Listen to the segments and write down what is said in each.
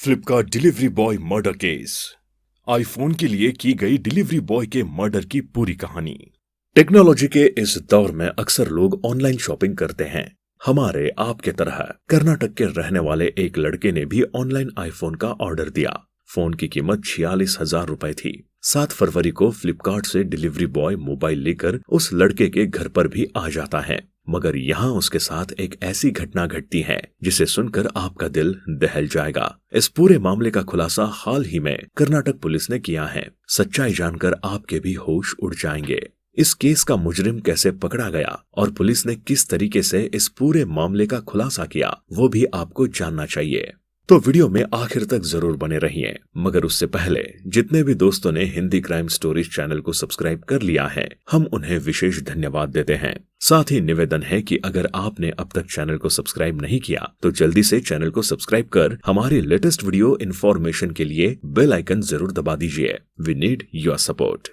Flipkart delivery boy murder case. IPhone के लिए की गई डिलीवरी बॉय के मर्डर की पूरी कहानी। टेक्नोलॉजी के इस दौर में अक्सर लोग ऑनलाइन शॉपिंग करते हैं। हमारे आपके तरह कर्नाटक के रहने वाले एक लड़के ने भी ऑनलाइन आईफोन का ऑर्डर दिया। फोन की कीमत 46,000 रुपए थी। 7 फरवरी को फ्लिपकार्ट से डिलीवरी बॉय मोबाइल लेकर उस लड़के के घर पर भी आ जाता है, मगर यहाँ उसके साथ एक ऐसी घटना घटती है जिसे सुनकर आपका दिल दहल जाएगा। इस पूरे मामले का खुलासा हाल ही में कर्नाटक पुलिस ने किया है। सच्चाई जानकर आपके भी होश उड़ जाएंगे। इस केस का मुजरिम कैसे पकड़ा गया और पुलिस ने किस तरीके से इस पूरे मामले का खुलासा किया, वो भी आपको जानना चाहिए। तो वीडियो में आखिर तक जरूर बने रहिए। मगर उससे पहले जितने भी दोस्तों ने हिंदी क्राइम स्टोरीज चैनल को सब्सक्राइब कर लिया है, हम उन्हें विशेष धन्यवाद देते हैं। साथ ही निवेदन है कि अगर आपने अब तक चैनल को सब्सक्राइब नहीं किया तो जल्दी से चैनल को सब्सक्राइब कर हमारी लेटेस्ट वीडियो इन्फॉर्मेशन के लिए बेल आइकन जरूर दबा दीजिए। We need your support.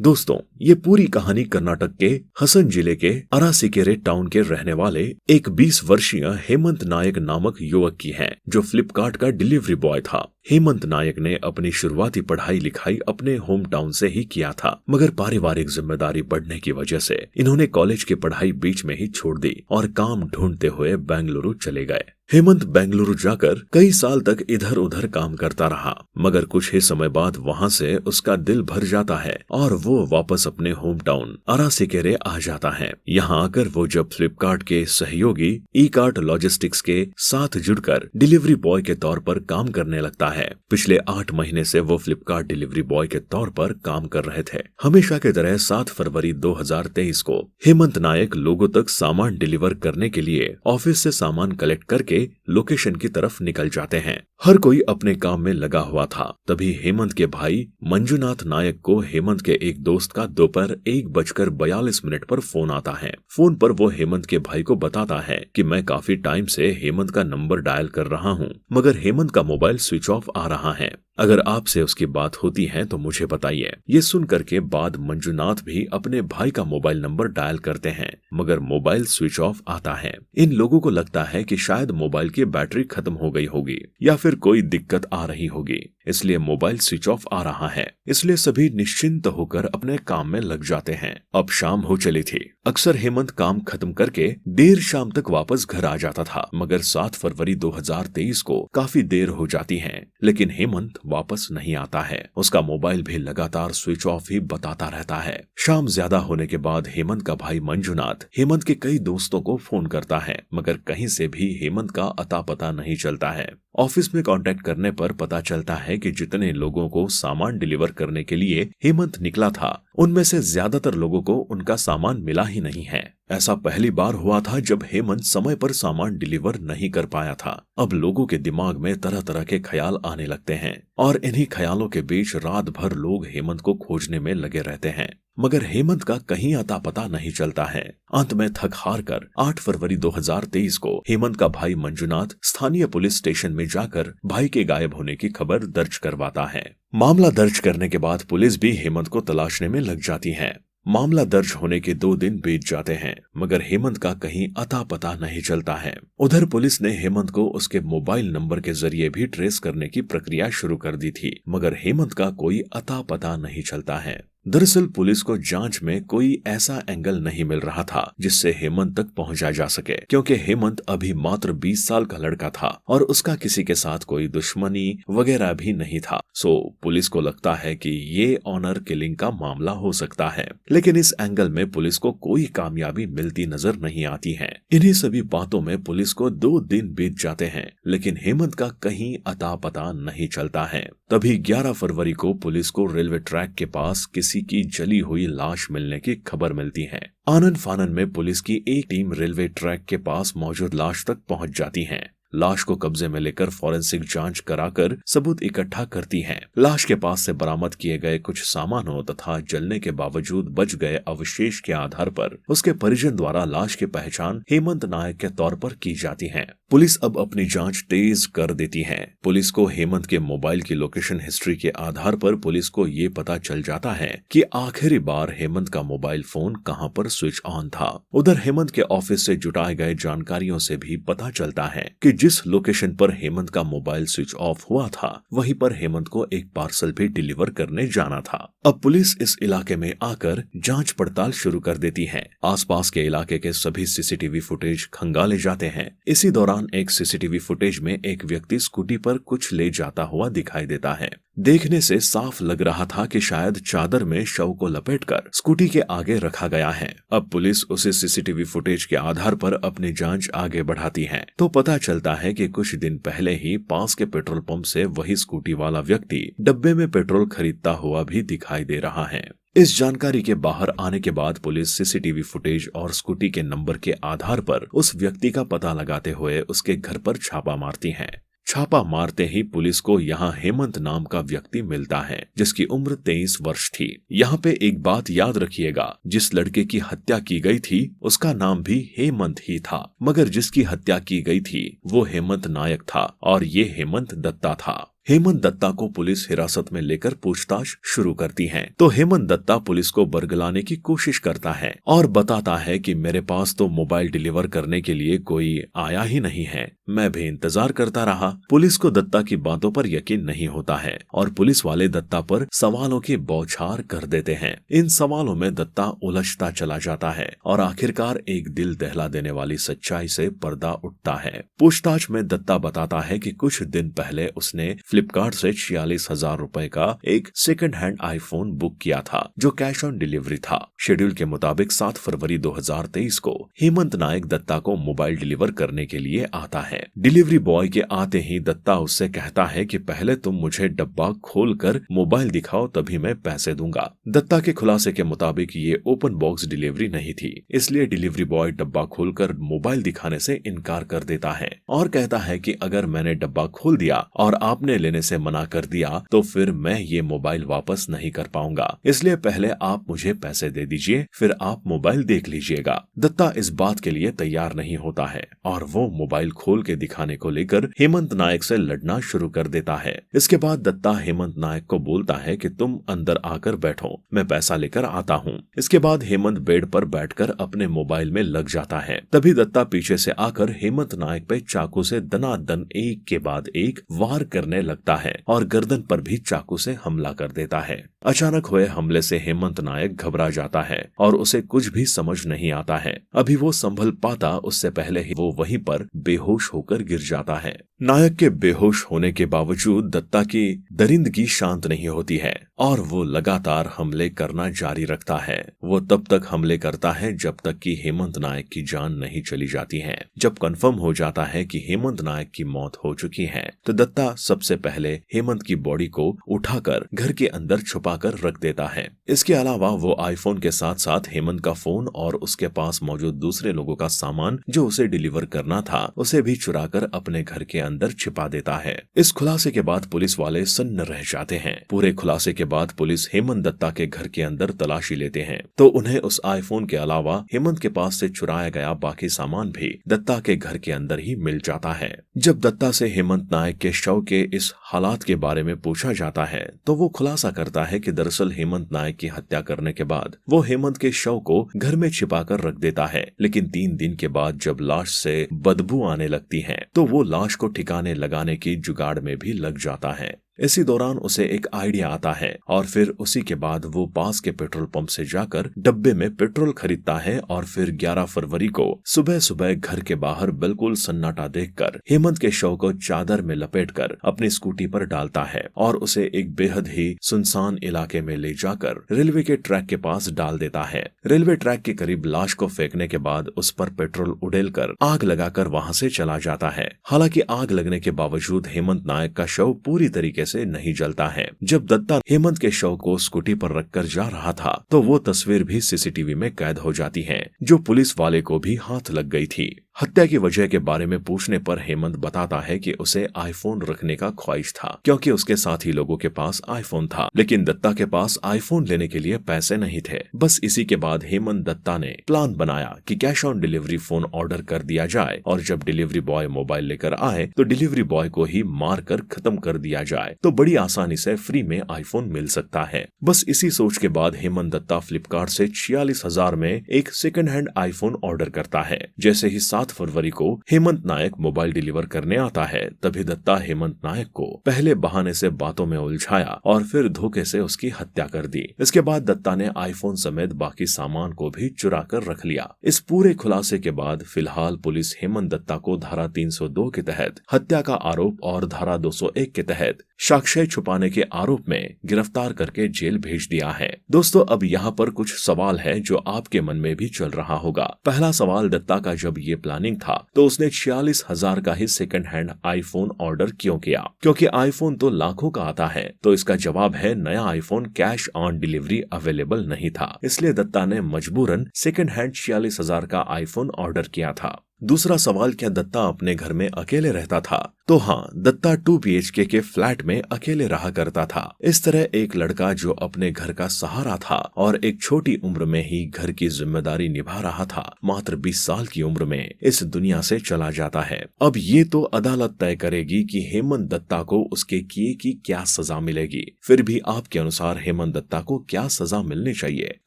दोस्तों, ये पूरी कहानी कर्नाटक के हसन जिले के अरासीकेरे टाउन के रहने वाले एक 20 वर्षीय हेमंत नायक नामक युवक की है, जो फ्लिपकार्ट का डिलीवरी बॉय था। हेमंत नायक ने अपनी शुरुआती पढ़ाई लिखाई अपने होम टाउन से ही किया था, मगर पारिवारिक जिम्मेदारी बढ़ने की वजह से इन्होंने कॉलेज की पढ़ाई बीच में ही छोड़ दी और काम ढूंढते हुए बेंगलुरु चले गए। हेमंत बेंगलुरु जाकर कई साल तक इधर उधर काम करता रहा, मगर कुछ ही समय बाद वहां से उसका दिल भर जाता है और वो वापस अपने होम टाउन अरासीकेरे आ जाता है। यहाँ आकर वो जब फ्लिपकार्ट के सहयोगी ई कार्ट लॉजिस्टिक्स के साथ जुड़कर डिलीवरी बॉय के तौर पर काम करने लगता है। पिछले 8 महीने से वो फ्लिपकार्ट डिलीवरी बॉय के तौर पर काम कर रहे थे। हमेशा की तरह 7 फरवरी 2023 को हेमंत नायक लोगों तक सामान डिलीवर करने के लिए ऑफिस से सामान कलेक्ट करके लोकेशन की तरफ निकल जाते हैं। हर कोई अपने काम में लगा हुआ था। तभी हेमंत के भाई मंजुनाथ नायक को हेमंत के एक दोस्त का दोपहर 1:42 पर फोन आता है। फोन पर वो हेमंत के भाई को बताता है कि मैं काफी टाइम से हेमंत का नंबर डायल कर रहा हूँ, मगर हेमंत का मोबाइल स्विच ऑफ आ रहा है। अगर आपसे उसकी बात होती है तो मुझे बताइए। ये सुनकर के बाद मंजुनाथ भी अपने भाई का मोबाइल नंबर डायल करते हैं, मगर मोबाइल स्विच ऑफ आता है। इन लोगों को लगता है कि शायद मोबाइल की बैटरी खत्म हो गई होगी या फिर कोई दिक्कत आ रही होगी, इसलिए मोबाइल स्विच ऑफ आ रहा है। इसलिए सभी निश्चिंत होकर अपने काम में लग जाते हैं। अब शाम हो चली थी। अक्सर हेमंत काम खत्म करके देर शाम तक वापस घर आ जाता था, मगर 7 फरवरी 2023 को काफी देर हो जाती है, लेकिन हेमंत वापस नहीं आता है। उसका मोबाइल भी लगातार स्विच ऑफ ही बताता रहता है। शाम ज्यादा होने के बाद हेमंत का भाई मंजुनाथ हेमंत के कई दोस्तों को फोन करता है, मगर कहीं से भी हेमंत का अता पता नहीं चलता है। ऑफिस में कांटेक्ट करने पर पता चलता है कि जितने लोगों को सामान डिलीवर करने के लिए हेमंत निकला था, उनमें से ज्यादातर लोगों को उनका सामान मिला ही नहीं है। ऐसा पहली बार हुआ था जब हेमंत समय पर सामान डिलीवर नहीं कर पाया था। अब लोगों के दिमाग में तरह तरह के ख्याल आने लगते हैं और इन्हीं ख्यालों के बीच रात भर लोग हेमंत को खोजने में लगे रहते हैं, मगर हेमंत का कहीं अता पता नहीं चलता है। अंत में थक हार कर 8 फरवरी 2023 को हेमंत का भाई मंजुनाथ स्थानीय पुलिस स्टेशन में जाकर भाई के गायब होने की खबर दर्ज करवाता है। मामला दर्ज करने के बाद पुलिस भी हेमंत को तलाशने में लग जाती है। मामला दर्ज होने के 2 दिन बीत जाते हैं, मगर हेमंत का कहीं अता पता नहीं चलता है। उधर पुलिस ने हेमंत को उसके मोबाइल नंबर के जरिए भी ट्रेस करने की प्रक्रिया शुरू कर दी थी, मगर हेमंत का कोई अता पता नहीं चलता है। दरअसल पुलिस को जांच में कोई ऐसा एंगल नहीं मिल रहा था जिससे हेमंत तक पहुंचा जा सके, क्योंकि हेमंत अभी मात्र 20 साल का लड़का था और उसका किसी के साथ कोई दुश्मनी वगैरह भी नहीं था। सो पुलिस को लगता है कि ये ऑनर किलिंग का मामला हो सकता है, लेकिन इस एंगल में पुलिस को कोई कामयाबी मिलती नजर नहीं आती है। इन्हीं सभी बातों में पुलिस को 2 दिन बीत जाते हैं, लेकिन हेमंत का कहीं अता पता नहीं चलता है। तभी 11 फरवरी को पुलिस को रेलवे ट्रैक के पास किसी की जली हुई लाश मिलने की खबर मिलती है। आनन फानन में पुलिस की एक टीम रेलवे ट्रैक के पास मौजूद लाश तक पहुंच जाती है। लाश को कब्जे में लेकर फॉरेंसिक जांच कराकर सबूत इकट्ठा करती है। लाश के पास से बरामद किए गए कुछ सामानों तथा जलने के बावजूद बच गए अवशेष के आधार पर उसके परिजन द्वारा लाश की पहचान हेमंत नायक के तौर पर की जाती है। पुलिस अब अपनी जांच तेज कर देती है। पुलिस को हेमंत के मोबाइल की लोकेशन हिस्ट्री के आधार पर पुलिस को ये पता चल जाता है कि आखिरी बार हेमंत का मोबाइल फोन कहां पर स्विच ऑन था। उधर हेमंत के ऑफिस से जुटाए गए जानकारियों से भी पता चलता है कि जिस लोकेशन पर हेमंत का मोबाइल स्विच ऑफ हुआ था वहीं पर हेमंत को एक पार्सल भी डिलीवर करने जाना था। अब पुलिस इस इलाके में आकर जांच पड़ताल शुरू कर देती है। आसपास के इलाके के सभी सीसीटीवी फुटेज खंगाले जाते हैं। इसी दौरान एक सीसीटीवी फुटेज में एक व्यक्ति स्कूटी पर कुछ ले जाता हुआ दिखाई देता है। देखने से साफ लग रहा था कि शायद चादर में शव को लपेटकर स्कूटी के आगे रखा गया है। अब पुलिस उसी सीसीटीवी फुटेज के आधार पर अपनी जांच आगे बढ़ाती है तो पता चलता है कि कुछ दिन पहले ही पास के पेट्रोल पंप से वही स्कूटी वाला व्यक्ति डब्बे में पेट्रोल खरीदता हुआ भी दिखाई दे रहा है। इस जानकारी के बाहर आने के बाद पुलिस सीसीटीवी फुटेज और स्कूटी के नंबर के आधार पर उस व्यक्ति का पता लगाते हुए उसके घर पर छापा मारती है। छापा मारते ही पुलिस को यहाँ हेमंत नाम का व्यक्ति मिलता है जिसकी उम्र 23 वर्ष थी। यहाँ पे एक बात याद रखिएगा, जिस लड़के की हत्या की गई थी उसका नाम भी हेमंत ही था, मगर जिसकी हत्या की गई थी वो हेमंत नायक था और ये हेमंत दत्ता था। हेमंत दत्ता को पुलिस हिरासत में लेकर पूछताछ शुरू करती है तो हेमंत दत्ता पुलिस को बरगलाने की कोशिश करता है और बताता है कि मेरे पास तो मोबाइल डिलीवर करने के लिए कोई आया ही नहीं है, मैं भी इंतजार करता रहा। पुलिस को दत्ता की बातों पर यकीन नहीं होता है और पुलिस वाले दत्ता पर सवालों की बौछार कर देते हैं। इन सवालों में दत्ता उलझता चला जाता है और आखिरकार एक दिल दहला देने वाली सच्चाई से पर्दा उठता है। पूछताछ में दत्ता बताता है कि कुछ दिन पहले उसने फ्लिपकार्ट से 46,000 रुपए का एक सेकंड हैंड आईफोन बुक किया था जो कैश ऑन डिलीवरी था। शेड्यूल के मुताबिक 7 फरवरी 2023 को हेमंत नायक दत्ता को मोबाइल डिलीवर करने के लिए आता है। डिलीवरी बॉय के आते ही दत्ता उससे कहता है कि पहले तुम मुझे डब्बा खोलकर मोबाइल दिखाओ तभी मैं पैसे दूंगा। दत्ता के खुलासे के मुताबिक ये ओपन बॉक्स डिलीवरी नहीं थी, इसलिए डिलीवरी बॉय डब्बा खोलकर मोबाइल दिखाने से इनकार कर देता है और कहता है कि अगर मैंने डब्बा खोल दिया और आपने लेने से मना कर दिया तो फिर मैं ये मोबाइल वापस नहीं कर पाऊंगा, इसलिए पहले आप मुझे पैसे दे दीजिए फिर आप मोबाइल देख लीजिएगा। दत्ता इस बात के लिए तैयार नहीं होता है और वो मोबाइल खोल के दिखाने को लेकर हेमंत नायक से लड़ना शुरू कर देता है। इसके बाद दत्ता हेमंत नायक को बोलता है कि तुम अंदर आकर बैठो, मैं पैसा लेकर आता हूँ। इसके बाद हेमंत बेड पर बैठकर अपने मोबाइल में लग जाता है। तभी दत्ता पीछे से आकर हेमंत नायक पे चाकू से दनादन एक के बाद एक वार करने लगता है और गर्दन पर भी चाकू से हमला कर देता है। अचानक हुए हमले से हेमंत नायक घबरा जाता है और उसे कुछ भी समझ नहीं आता है। अभी वो संभल पाता उससे पहले ही वो वहीं पर बेहोश होकर गिर जाता है। नायक के बेहोश होने के बावजूद दत्ता की दरिंदगी शांत नहीं होती है और वो लगातार हमले करना जारी रखता है। वो तब तक हमले करता है जब तक कि हेमंत नायक की जान नहीं चली जाती है। जब कंफर्म हो जाता है कि हेमंत नायक की मौत हो चुकी है तो दत्ता सबसे पहले हेमंत की बॉडी को उठाकर घर के अंदर छुपाकर रख देता है। इसके अलावा वो आईफोन के साथ साथ हेमंत का फोन और उसके पास मौजूद दूसरे लोगों का सामान जो उसे डिलीवर करना था उसे भी चुराकर अपने घर के अंदर छिपा देता है। इस खुलासे के बाद पुलिस वाले सन्न रह जाते हैं। पूरे खुलासे के बाद पुलिस हेमंत दत्ता के घर के अंदर तलाशी लेते हैं तो उन्हें उस आईफोन के अलावा हेमंत के पास से चुराया गया बाकी सामान भी दत्ता के घर के अंदर ही मिल जाता है। जब दत्ता से हेमंत नायक के शव के इस हालात के बारे में पूछा जाता है तो वो खुलासा करता है कि दरअसल हेमंत नायक की हत्या करने के बाद वो हेमंत के शव को घर में छिपाकर रख देता है, लेकिन 3 दिन के बाद जब लाश से बदबू आने लगती है तो वो लाश को ठिकाने लगाने की जुगाड़ में भी लग जाता है। इसी दौरान उसे एक आइडिया आता है और फिर उसी के बाद वो पास के पेट्रोल पंप से जाकर डब्बे में पेट्रोल खरीदता है और फिर 11 फरवरी को सुबह सुबह घर के बाहर बिल्कुल सन्नाटा देखकर हेमंत के शव को चादर में लपेटकर अपनी स्कूटी पर डालता है और उसे एक बेहद ही सुनसान इलाके में ले जाकर रेलवे के ट्रैक के पास डाल देता है। रेलवे ट्रैक के करीब लाश को फेंकने के बाद उस पर पेट्रोल उड़ेलकर आग लगाकर वहाँ से चला जाता है। हालांकि आग लगने के बावजूद हेमंत नायक का शव पूरी तरीके से नहीं जलता है। जब दत्ता हेमंत के शव को स्कूटी पर रखकर जा रहा था तो वो तस्वीर भी सीसीटीवी में कैद हो जाती है जो पुलिस वाले को भी हाथ लग गई थी। हत्या की वजह के बारे में पूछने पर हेमंत बताता है कि उसे आईफोन रखने का ख्वाहिश था क्योंकि उसके साथी लोगों के पास आईफोन था, लेकिन दत्ता के पास आईफोन लेने के लिए पैसे नहीं थे। बस इसी के बाद हेमंत दत्ता ने प्लान बनाया कि cash on delivery phone order कर दिया जाए और जब डिलीवरी बॉय मोबाइल लेकर आए तो डिलीवरी बॉय को ही मार कर खत्म कर दिया जाए तो बड़ी आसानी से फ्री में आईफोन मिल सकता है। बस इसी सोच के बाद हेमंत दत्ता फ्लिपकार्ट से 46,000 में एक सेकंड हैंड आईफोन ऑर्डर करता है। जैसे ही 7 फरवरी को हेमंत नायक मोबाइल डिलीवर करने आता है, तभी दत्ता हेमंत नायक को पहले बहाने से बातों में उलझाया और फिर धोखे से उसकी हत्या कर दी। इसके बाद दत्ता ने आईफोन समेत बाकी सामान को भी चुरा कर रख लिया। इस पूरे खुलासे के बाद फिलहाल पुलिस हेमंत दत्ता को धारा 302 के तहत हत्या का आरोप और धारा 201 के तहत साक्ष्य छुपाने के आरोप में गिरफ्तार करके जेल भेज दिया है। दोस्तों, अब यहाँ पर कुछ सवाल है जो आपके मन में भी चल रहा होगा। पहला सवाल, दत्ता का जब ये प्लानिंग था तो उसने 46,000 का ही सेकंड हैंड आईफोन ऑर्डर क्यों किया? क्योंकि आईफोन तो लाखों का आता है। तो इसका जवाब है, नया iPhone cash on delivery available नहीं था, इसलिए दत्ता ने मजबूरन सेकंड हैंड 46,000 का आईफोन ऑर्डर किया था। दूसरा सवाल, क्या दत्ता अपने घर में अकेले रहता था? तो हाँ, दत्ता 2 BHK के फ्लैट में अकेले रहा करता था। इस तरह एक लड़का जो अपने घर का सहारा था और एक छोटी उम्र में ही घर की जिम्मेदारी निभा रहा था, मात्र 20 साल की उम्र में इस दुनिया से चला जाता है। अब ये तो अदालत तय करेगी कि हेमंत दत्ता को उसके किए की क्या सजा मिलेगी। फिर भी आपके अनुसार हेमंत दत्ता को क्या सजा मिलनी चाहिए?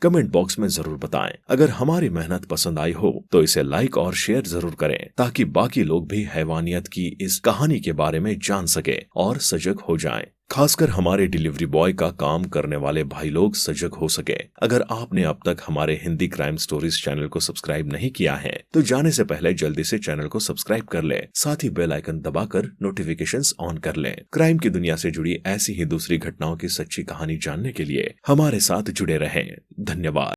कमेंट बॉक्स में जरूर बताएं। अगर हमारी मेहनत पसंद आई हो तो इसे लाइक और शेयर जरूर करें, ताकि बाकी लोग भी हैवानियत की इस कहानी के बारे में जान सके और सजग हो जाएं। खासकर हमारे डिलीवरी बॉय का काम करने वाले भाई लोग सजग हो सके। अगर आपने अब तक हमारे हिंदी क्राइम स्टोरीज चैनल को सब्सक्राइब नहीं किया है तो जाने से पहले जल्दी से चैनल को सब्सक्राइब कर लें, साथ ही बेल आइकन दबाकर नोटिफिकेशंस ऑन कर लें। क्राइम की दुनिया से जुड़ी ऐसी ही दूसरी घटनाओं की सच्ची कहानी जानने के लिए हमारे साथ जुड़े रहें। धन्यवाद।